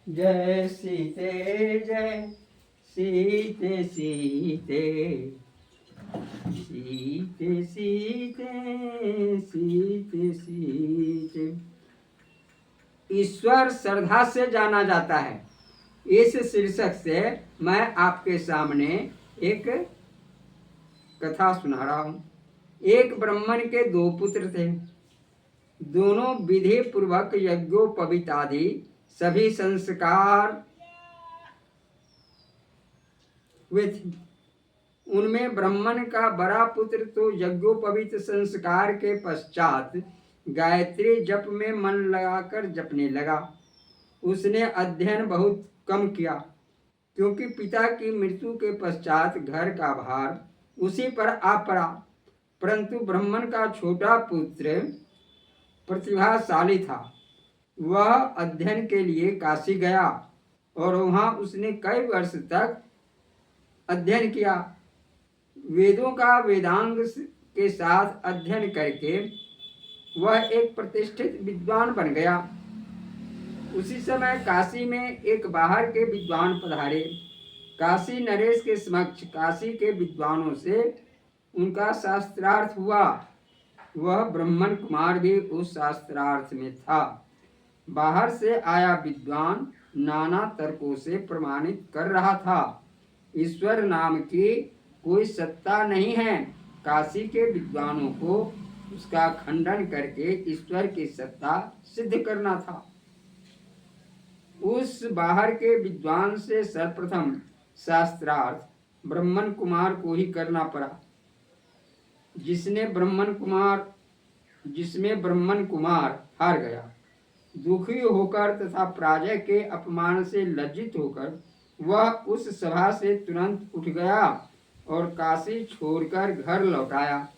जय सीते जय सीते सीते सीते सीते सीते सीते। ईश्वर श्रद्धा से जाना जाता है। इस शीर्षक से मैं आपके सामने एक कथा सुना रहा हूं। एक ब्राह्मण के दो पुत्र थे। दोनों विधि पूर्वक यज्ञोपवीत आदि सभी संस्कार हुए थे। उनमें ब्राह्मण का बड़ा पुत्र तो यज्ञोपवीत संस्कार के पश्चात गायत्री जप में मन लगाकर जपने लगा। उसने अध्ययन बहुत कम किया, क्योंकि पिता की मृत्यु के पश्चात घर का भार उसी पर आ पड़ा। परंतु ब्राह्मण का छोटा पुत्र प्रतिभाशाली था। वह अध्ययन के लिए काशी गया और वहां उसने कई वर्ष तक अध्ययन किया। वेदों का वेदांग के साथ अध्ययन करके वह एक प्रतिष्ठित विद्वान बन गया। उसी समय काशी में एक बाहर के विद्वान पधारे। काशी नरेश के समक्ष काशी के विद्वानों से उनका शास्त्रार्थ हुआ। वह ब्राह्मण कुमार भी उस शास्त्रार्थ में था। बाहर से आया विद्वान नाना तर्कों से प्रमाणित कर रहा था, ईश्वर नाम की कोई सत्ता नहीं है। काशी के विद्वानों को उसका खंडन करके ईश्वर की सत्ता सिद्ध करना था। उस बाहर के विद्वान से सर्वप्रथम शास्त्रार्थ ब्राह्मण कुमार को ही करना पड़ा, जिसमें ब्राह्मण कुमार हार गया। दुखी होकर तथा पराजय के अपमान से लज्जित होकर वह उस सभा से तुरंत उठ गया और काशी छोड़कर घर लौट आया।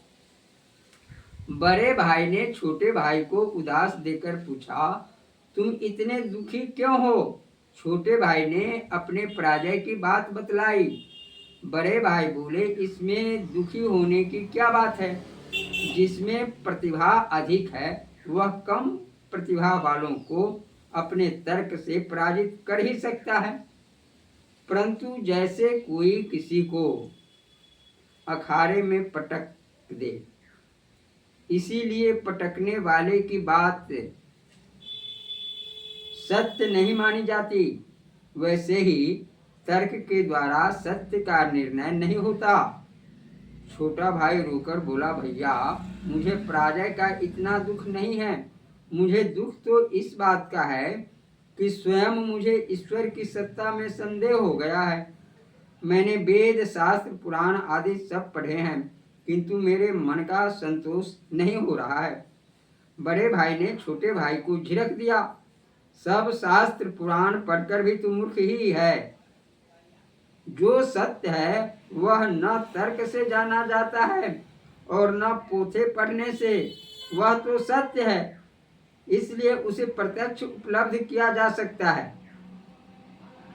बड़े भाई ने छोटे भाई को उदास देकर पूछा, तुम इतने दुखी क्यों हो? छोटे भाई ने अपने पराजय की बात बतलाई। बड़े भाई बोले, इसमें दुखी होने की क्या बात है? जिसमें प्रतिभा अधिक है वह कम प्रतिभा वालों को अपने तर्क से पराजित कर ही सकता है। परंतु जैसे कोई किसी को अखाड़े में पटक दे, इसीलिए पटकने वाले की बात सत्य नहीं मानी जाती, वैसे ही तर्क के द्वारा सत्य का निर्णय नहीं होता। छोटा भाई रोकर बोला, भैया मुझे पराजय का इतना दुख नहीं है। मुझे दुख तो इस बात का है कि स्वयं मुझे ईश्वर की सत्ता में संदेह हो गया है। मैंने वेद शास्त्र पुराण आदि सब पढ़े हैं, किंतु मेरे मन का संतोष नहीं हो रहा है। बड़े भाई ने छोटे भाई को झिड़क दिया, सब शास्त्र पुराण पढ़कर भी तू मूर्ख ही है। जो सत्य है वह न तर्क से जाना जाता है और न पोथे पढ़ने से। वह तो सत्य है, इसलिए उसे प्रत्यक्ष उपलब्ध किया जा सकता है।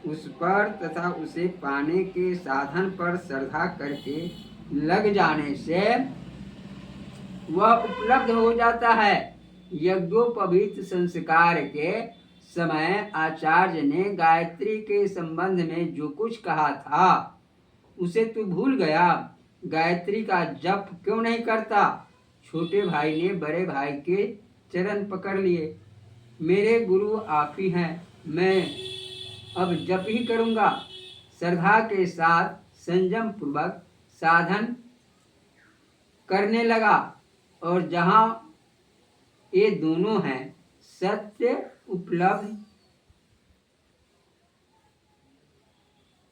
उस पर तथा उसे पाने के साधन पर श्रद्धा करके लग जाने से वह उपलब्ध हो जाता है। यज्ञोपवीत संस्कार के समय आचार्य ने गायत्री के संबंध में जो कुछ कहा था उसे तू भूल गया। गायत्री का जप क्यों नहीं करता? छोटे भाई ने बड़े भाई के चरण पकड़ लिए। मेरे गुरु आप ही हैं, मैं अब जप ही करूंगा। श्रद्धा के साथ संयम पूर्वक साधन करने लगा और जहां ये दोनों हैं सत्य उपलब्ध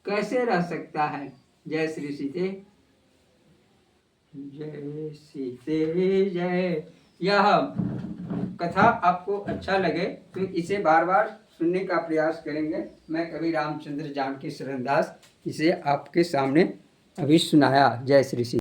कैसे रह सकता है? जय श्री सीते, जय सीते जय। यह कथा आपको अच्छा लगे तो इसे बार बार सुनने का प्रयास करेंगे। मैं कवि रामचंद्र जानकी शरणदास इसे आपके सामने अभी सुनाया। जय श्री सीते।